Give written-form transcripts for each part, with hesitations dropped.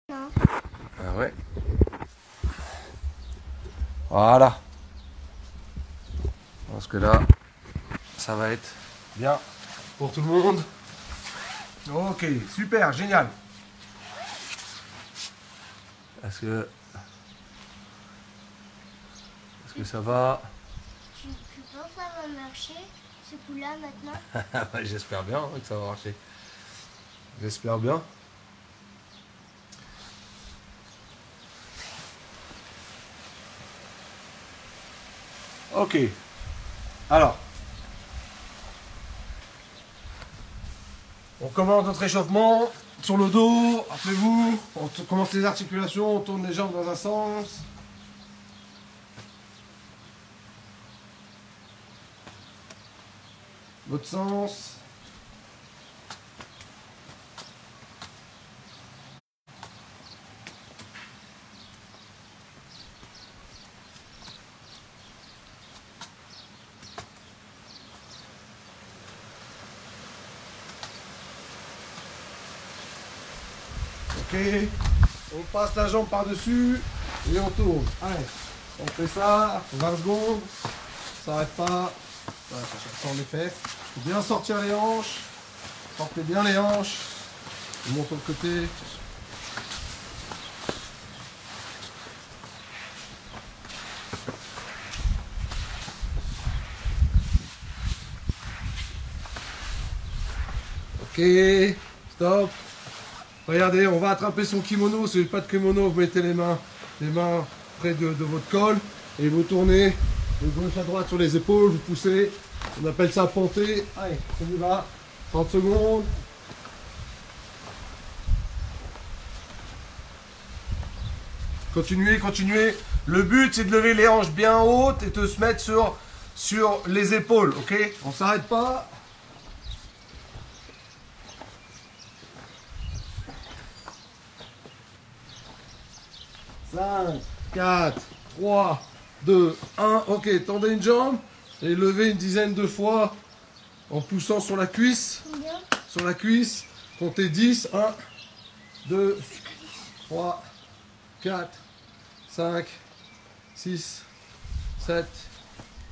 Non. Ah ouais. Voilà. Parce que là, ça va être bien pour tout le monde. Ok, super, génial. Est-ce que ça va? Tu penses que ça va marcher, ce coup-là, maintenant? J'espère bien que ça va marcher. J'espère bien. Ok. Alors, on commence notre échauffement sur le dos. Rappelez-vous, on commence les articulations, on tourne les jambes dans un sens. L'autre sens. Ok, on passe la jambe par-dessus et on tourne. Allez, on fait ça, 20 secondes, ça s'arrête pas. Voilà, ça en effet. Faut bien sortir les hanches, sortez bien les hanches. On monte au côté. Ok, stop. Regardez, on va attraper son kimono. Si vous n'avez pas de kimono, vous mettez les mains près de votre col et vous tournez de gauche à droite sur les épaules, vous poussez. On appelle ça ponter. Allez, on y va. 30 secondes. Continuez, continuez. Le but, c'est de lever les hanches bien hautes et de se mettre sur les épaules, ok? On s'arrête pas. 5, 4, 3, 2, 1. Ok, tendez une jambe et levez une dizaine de fois en poussant sur la cuisse. Combien? Sur la cuisse. Comptez 10. 1, 2, 3, 4, 5, 6, 7,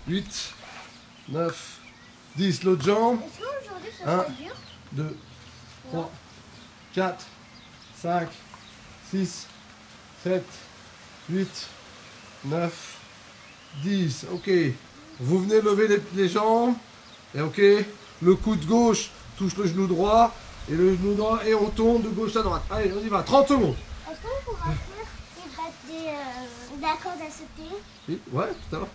8, 9, 10. L'autre jambe. Est-ce qu'aujourd'hui, ça Un. sera dur? 2, 3, 4, 5, 6, 7, 8, 9, 10. Ok. Vous venez lever les jambes. Et ok. Le coude gauche touche le genou droit. Et le genou droit. Et on tourne de gauche à droite. Allez, on y va. 30 secondes. Est-ce qu'on pourra faire des accords à sauter? Oui, ouais, tout à l'heure.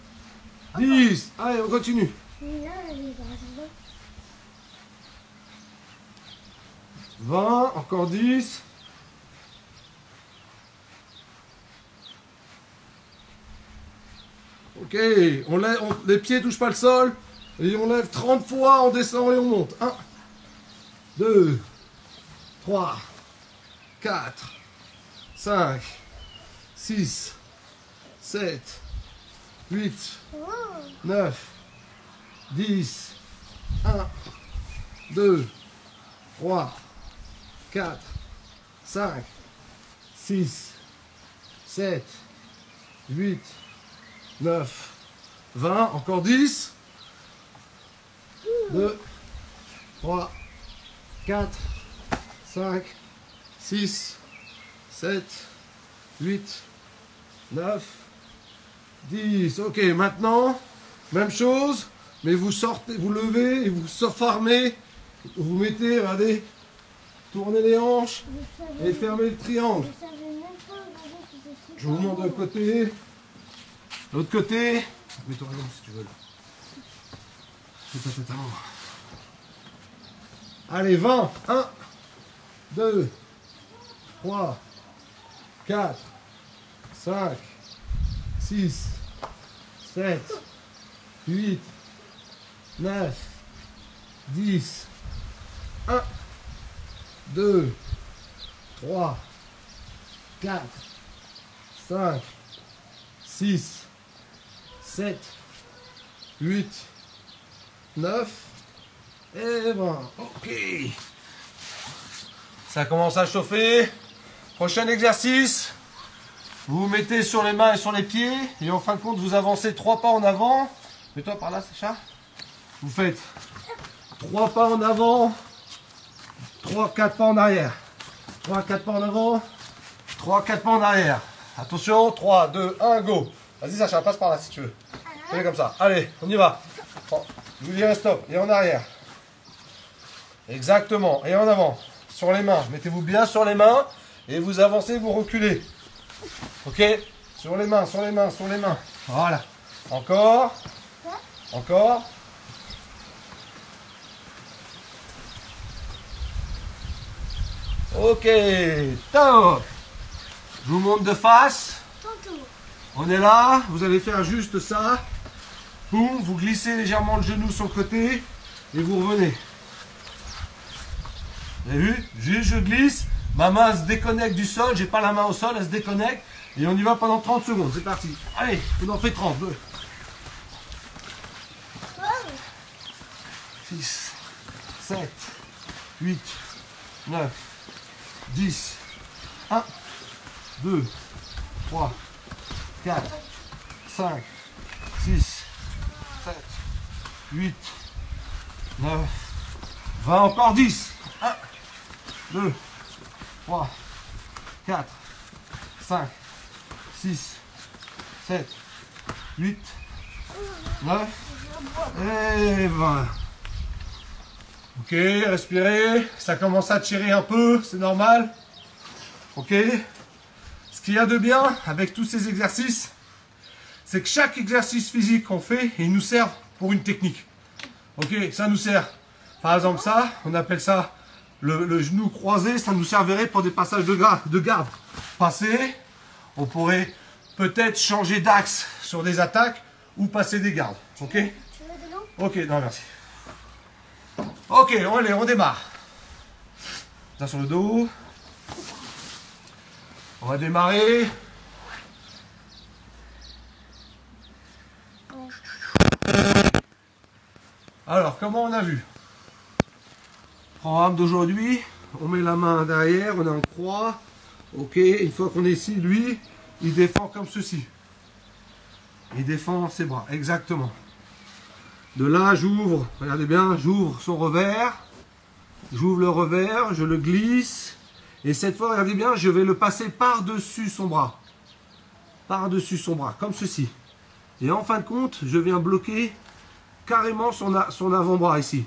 10. Allez, on continue. Là, les bras en bas. 20. Encore 10. Ok, les pieds touchent pas le sol. Et on lève 30 fois, on descend et on monte. 1, 2, 3, 4, 5, 6, 7, 8, Oh, 9, 10, 1, 2, 3, 4, 5, 6, 7, 8, 9, 20, encore 10, 2, 3, 4, 5, 6, 7, 8, 9, 10. Ok, maintenant, même chose, mais vous sortez, vous levez et vous farmez, vous mettez, regardez, tournez les hanches et fermez le triangle. je savais même pas aujourd'hui que c'était Je vous montre d'un côté, l'autre côté. Mets-toi à l'ombre si tu veux. Fais ta tête à l'ombre. Allez, 20. 1, 2, 3, 4, 5, 6, 7, 8, 9, 10. 1, 2, 3, 4, 5, 6, 7, 8, 9 et 20. Ok. Ça commence à chauffer. Prochain exercice. Vous vous mettez sur les mains et sur les pieds. Et en fin de compte, vous avancez 3 pas en avant. Mets-toi par là, Sacha. Vous faites 3 pas en avant. 3-4 pas en arrière. 3-4 pas en avant. 3-4 pas en arrière. Attention, 3, 2, 1, go. Vas-y Sacha, passe par là si tu veux. Fais comme ça. Allez, on y va. Bon, je vous dirai stop. Et en arrière. Exactement. Et en avant. Sur les mains. Mettez-vous bien sur les mains. Et vous avancez, vous reculez. Ok? Sur les mains, sur les mains, sur les mains. Voilà. Encore. Encore. Ok. Top. Je vous montre de face. On est là. Vous allez faire juste ça. Boum. Vous glissez légèrement le genou sur le côté. Et vous revenez. Vous avez vu? Juste je glisse. Ma main se déconnecte du sol. J'ai pas la main au sol. Elle se déconnecte. Et on y va pendant 30 secondes. C'est parti. Allez. On en fait 30. 2. 6, 7, 8, 9, 10, 1, 2, 3, 4, 5, 6, 7, 8, 9, 20, encore 10. 1, 2, 3, 4, 5, 6, 7, 8, 9 et 20. Ok, respirez. Ça commence à tirer un peu, c'est normal. Ok. Ce qu'il y a de bien avec tous ces exercices, c'est que chaque exercice physique qu'on fait, il nous sert pour une technique. Ok, ça nous sert. Par exemple ça, on appelle ça le genou croisé, ça nous servirait pour des passages de garde. Passer, on pourrait peut-être changer d'axe sur des attaques ou passer des gardes. Ok. Tu veux de l'eau? Ok, non merci. Ok, allez, on démarre. Ça sur le dos. On va démarrer. Alors, comment on a vu? Programme d'aujourd'hui, on met la main derrière, on est en croix. Ok, une fois qu'on est ici, lui, il défend comme ceci. Il défend ses bras, exactement. De là, j'ouvre, regardez bien, j'ouvre son revers. J'ouvre le revers, je le glisse. Et cette fois, regardez bien, je vais le passer par-dessus son bras. Par-dessus son bras, comme ceci. Et en fin de compte, je viens bloquer carrément son avant-bras ici.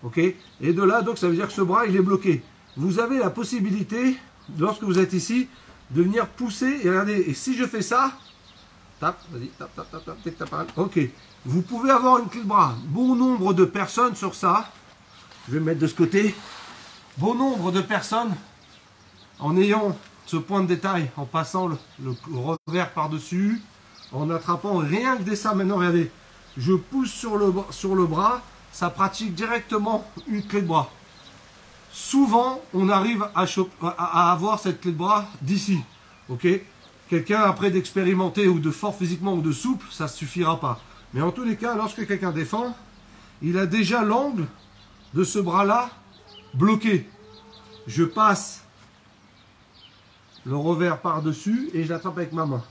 Ok? Et de là, donc, ça veut dire que ce bras, il est bloqué. Vous avez la possibilité, lorsque vous êtes ici, de venir pousser. Et regardez, et si je fais ça, tape, vas-y, tape, tape, tape, tape, dès que t'as parlé. Ok. Vous pouvez avoir une clé de bras. Bon nombre de personnes sur ça. Je vais me mettre de ce côté. Bon nombre de personnes, en ayant ce point de détail, en passant le revers par-dessus, en attrapant rien que des ça. Maintenant, regardez, je pousse sur le bras, ça pratique directement une clé de bras. Souvent, on arrive à avoir cette clé de bras d'ici. Ok? Quelqu'un, après d'expérimenter ou de fort physiquement ou de souple, ça ne suffira pas. Mais en tous les cas, lorsque quelqu'un défend, il a déjà l'angle de ce bras-là bloqué. Je passe le revers par-dessus et je l'attrape avec ma main.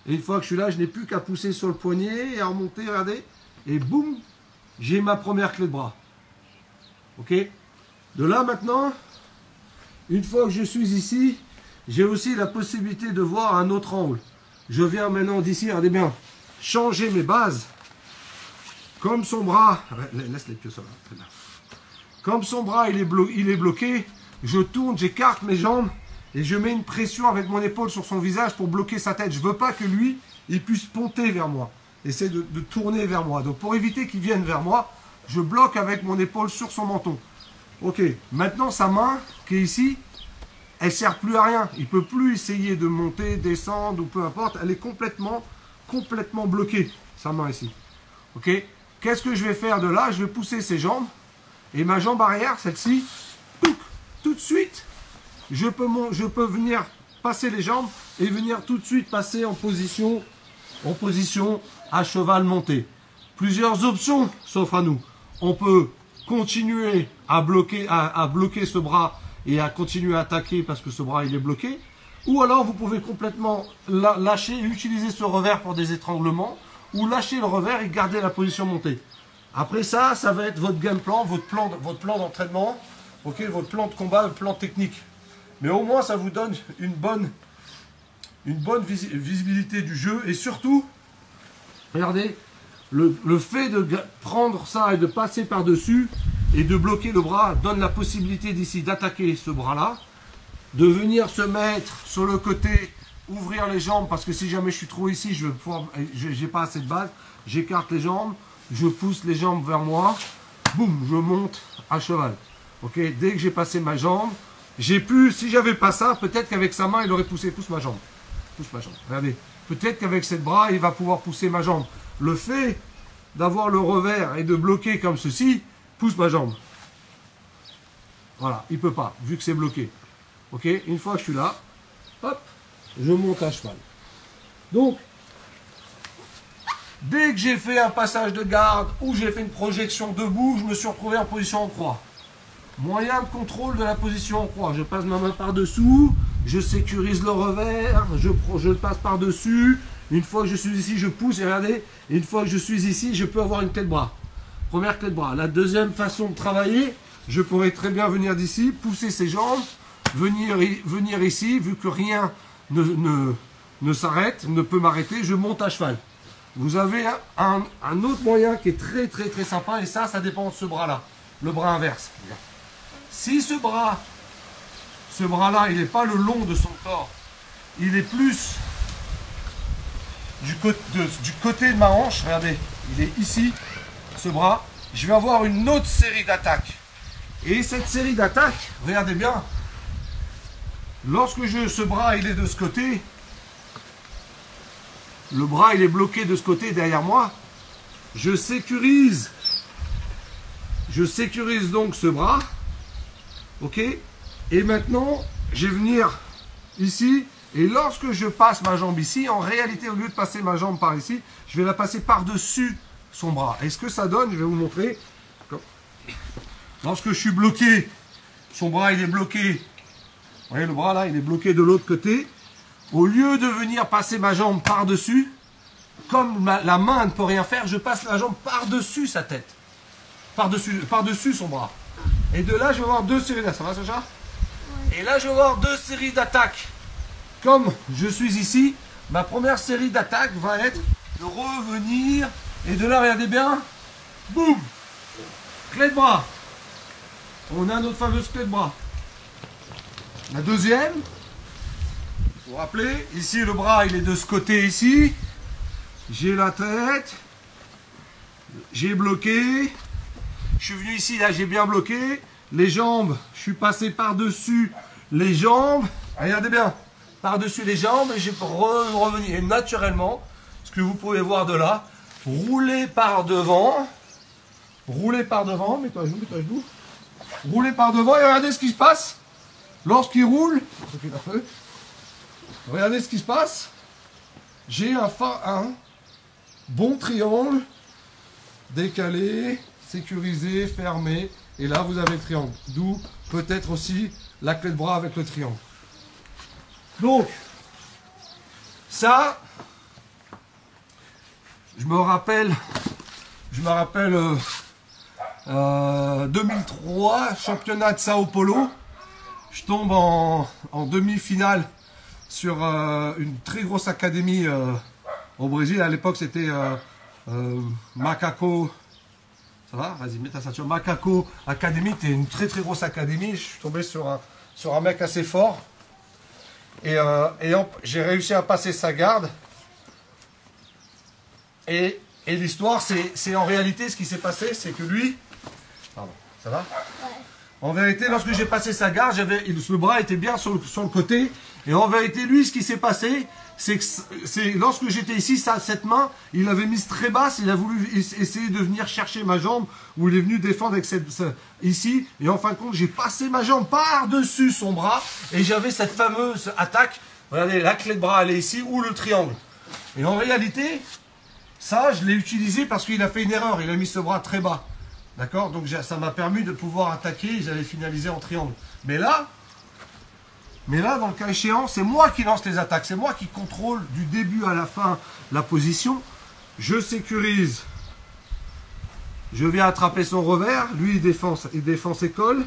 Et une fois que je suis là, je n'ai plus qu'à pousser sur le poignet et à remonter, regardez. Et boum, j'ai ma première clé de bras. Ok? De là maintenant, une fois que je suis ici, j'ai aussi la possibilité de voir un autre angle. Je viens maintenant d'ici, regardez bien, changer mes bases. Comme son bras, laisse les pieds sur là. Comme son bras il est bloqué, je tourne, j'écarte mes jambes et je mets une pression avec mon épaule sur son visage pour bloquer sa tête. Je ne veux pas que lui, il puisse ponter vers moi. Essayer de tourner vers moi. Donc pour éviter qu'il vienne vers moi, je bloque avec mon épaule sur son menton. Ok, maintenant sa main qui est ici, elle ne sert plus à rien. Il ne peut plus essayer de monter, descendre ou peu importe. Elle est complètement bloquée, sa main ici. Ok, qu'est-ce que je vais faire de là? Je vais pousser ses jambes. Et ma jambe arrière, celle-ci, tout de suite, je peux venir passer les jambes et venir tout de suite passer en position à cheval monté. Plusieurs options s'offrent à nous. On peut continuer à bloquer ce bras et à continuer à attaquer parce que ce bras il est bloqué. Ou alors vous pouvez complètement lâcher et utiliser ce revers pour des étranglements, ou lâcher le revers et garder la position montée. Après ça va être votre game plan, votre plan d'entraînement, ok, votre plan de combat, un plan technique. Mais au moins ça vous donne une bonne visibilité du jeu, et surtout, regardez, le fait de prendre ça et de passer par-dessus et de bloquer le bras donne la possibilité d'ici d'attaquer ce bras-là, de venir se mettre sur le côté, ouvrir les jambes, parce que si jamais je suis trop ici, je n'ai pas assez de base, j'écarte les jambes, je pousse les jambes vers moi, boum, je monte à cheval. Ok, dès que j'ai passé ma jambe, j'ai pu, si j'avais pas ça, peut-être qu'avec sa main, il aurait poussé, pousse ma jambe. Pousse ma jambe, regardez. Peut-être qu'avec cette bras, il va pouvoir pousser ma jambe. Le fait d'avoir le revers et de bloquer comme ceci, pousse ma jambe. Voilà, il ne peut pas, vu que c'est bloqué. Ok, une fois que je suis là, hop, je monte à cheval. Donc, dès que j'ai fait un passage de garde ou j'ai fait une projection debout, je me suis retrouvé en position en croix. Moyen de contrôle de la position en croix. Je passe ma main par-dessous, je sécurise le revers, je le passe par-dessus. Une fois que je suis ici, je pousse, et regardez, une fois que je suis ici, je peux avoir une clé de bras. Première clé de bras. La deuxième façon de travailler, je pourrais très bien venir d'ici, pousser ses jambes, venir ici, vu que rien ne s'arrête, ne peut m'arrêter, je monte à cheval. Vous avez un autre moyen qui est très très très sympa, et ça dépend de ce bras-là, le bras inverse. Si ce bras-là, il n'est pas le long de son corps, il est plus du côté de ma hanche, regardez, il est ici, ce bras, je vais avoir une autre série d'attaques. Et cette série d'attaques, regardez bien, lorsque ce bras il est de ce côté, le bras il est bloqué de ce côté derrière moi, je sécurise donc ce bras, ok, et maintenant je vais venir ici, et lorsque je passe ma jambe ici, en réalité au lieu de passer ma jambe par ici, je vais la passer par-dessus son bras. Et ce que ça donne, je vais vous montrer, lorsque je suis bloqué, son bras il est bloqué, vous voyez le bras là, il est bloqué de l'autre côté, au lieu de venir passer ma jambe par-dessus, comme la main ne peut rien faire, je passe la jambe par-dessus sa tête. Par-dessus son bras. Et de là, je vais avoir deux séries d'attaques. Ça va, Sacha? Ouais. Et là, je vais avoir deux séries d'attaques. Comme je suis ici, ma première série d'attaques va être de revenir. Et de là, regardez bien. Boum! Clé de bras. On a notre fameuse clé de bras. La deuxième. Vous vous rappelez, ici le bras il est de ce côté ici, j'ai la tête, j'ai bloqué, je suis venu ici, là j'ai bien bloqué, les jambes, je suis passé par-dessus les jambes, regardez bien, par-dessus les jambes, et j'ai revenu, et naturellement, ce que vous pouvez voir de là, rouler par devant, mets-toi à genoux, rouler par devant, et regardez ce qui se passe, lorsqu'il roule, regardez ce qui se passe. J'ai un bon triangle décalé, sécurisé, fermé. Et là, vous avez le triangle. D'où peut-être aussi la clé de bras avec le triangle. Donc, ça, je me rappelle 2003, championnat de Sao Paulo. Je tombe en demi-finale sur une très grosse académie au Brésil. À l'époque, c'était Macaco. Ça va? Vas-y, mets ta ceinture. Macaco Academy, c'était une très très grosse académie. Je suis tombé sur un mec assez fort. Et j'ai réussi à passer sa garde. Et l'histoire, c'est en réalité ce qui s'est passé, c'est que lui... Pardon, ça va? Ouais. En vérité, lorsque j'ai passé sa garde, le bras était bien sur le côté. Et en vérité, lui, ce qui s'est passé, c'est que lorsque j'étais ici, cette main, il avait mise très basse. Il a voulu essayer de venir chercher ma jambe, où il est venu défendre avec ici. Et en fin de compte, j'ai passé ma jambe par-dessus son bras. Et j'avais cette fameuse attaque. Regardez, la clé de bras, elle est ici, ou le triangle. Et en réalité, ça, je l'ai utilisé parce qu'il a fait une erreur. Il a mis ce bras très bas. D'accord? Donc ça m'a permis de pouvoir attaquer et j'allais finaliser en triangle. Mais là, Mais là, dans le cas échéant, c'est moi qui lance les attaques. C'est moi qui contrôle du début à la fin la position. Je sécurise. Je viens attraper son revers. Lui, il défend ses cols.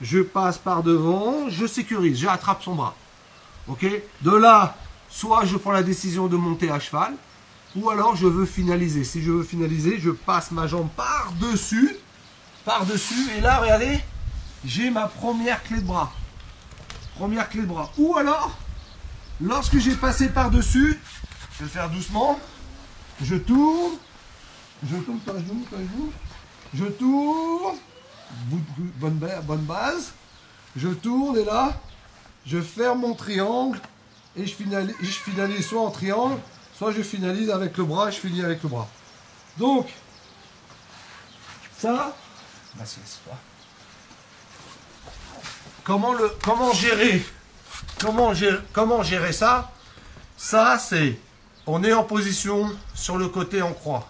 Je passe par devant. Je sécurise. J'attrape son bras. Ok? De là, soit je prends la décision de monter à cheval, ou alors je veux finaliser. Si je veux finaliser, je passe ma jambe par-dessus. Par-dessus. Et là, regardez, j'ai ma première clé de bras. Première clé de bras. Ou alors, lorsque j'ai passé par-dessus, je vais le faire doucement. Je tourne. Je tourne, quand je joue. Je tourne. Bonne base. Je tourne et là, je ferme mon triangle et je finalise soit en triangle, soit je finalise avec le bras et je finis avec le bras. Donc, ça, comment gérer ça? Ça, c'est, on est en position sur le côté en croix.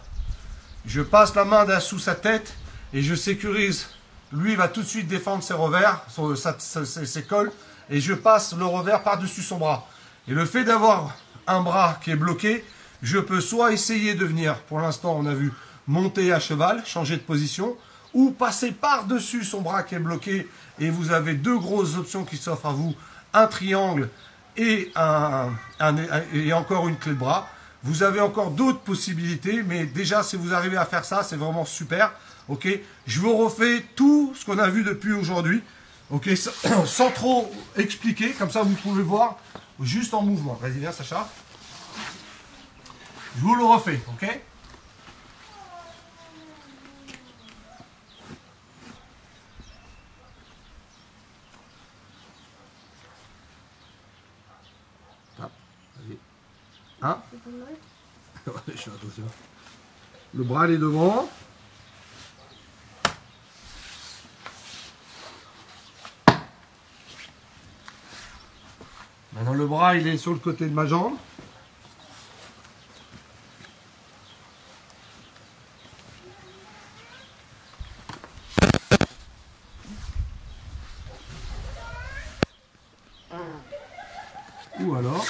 Je passe la main sous sa tête et je sécurise. Lui, il va tout de suite défendre ses revers, ses cols, et je passe le revers par-dessus son bras. Et le fait d'avoir un bras qui est bloqué, je peux soit essayer de venir, pour l'instant on a vu, monter à cheval, changer de position, ou passer par-dessus son bras qui est bloqué, et vous avez deux grosses options qui s'offrent à vous, un triangle et encore une clé de bras. Vous avez encore d'autres possibilités, mais déjà si vous arrivez à faire ça, c'est vraiment super. Ok, je vous refais tout ce qu'on a vu depuis aujourd'hui, ok, sans trop expliquer, comme ça vous pouvez voir juste en mouvement. Vas-y, viens Sacha. Je vous le refais, ok. Vas-y. Hein? Je fais attention. Le bras il est devant. Maintenant le bras il est sur le côté de ma jambe. Ou alors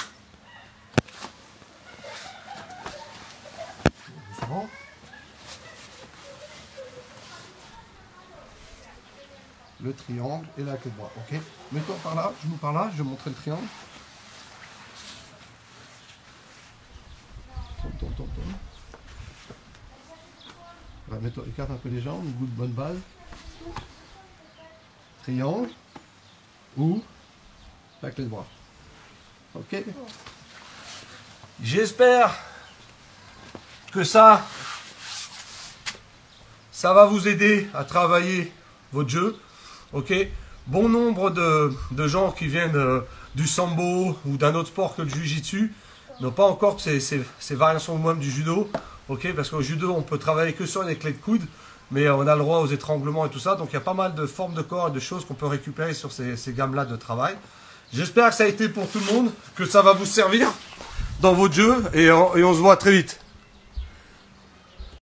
doucement. Le triangle et la queue de bras. Ok. Mets-toi par là, je par là, je vais montrer le triangle. Tourne. Ouais, mets-toi, écarte un peu les jambes, goût de bonne base. Triangle ou la clé de bras. Ok. J'espère que ça va vous aider à travailler votre jeu. Ok. Bon nombre de gens qui viennent du sambo ou d'un autre sport que le jiu-jitsu n'ont pas encore ces variations même du judo. Ok. Parce qu'au judo, on peut travailler que sur les clés de coude, mais on a le droit aux étranglements et tout ça. Donc il y a pas mal de formes de corps et de choses qu'on peut récupérer sur ces gammes-là de travail. J'espère que ça a été pour tout le monde, que ça va vous servir dans votre jeu et on se voit très vite.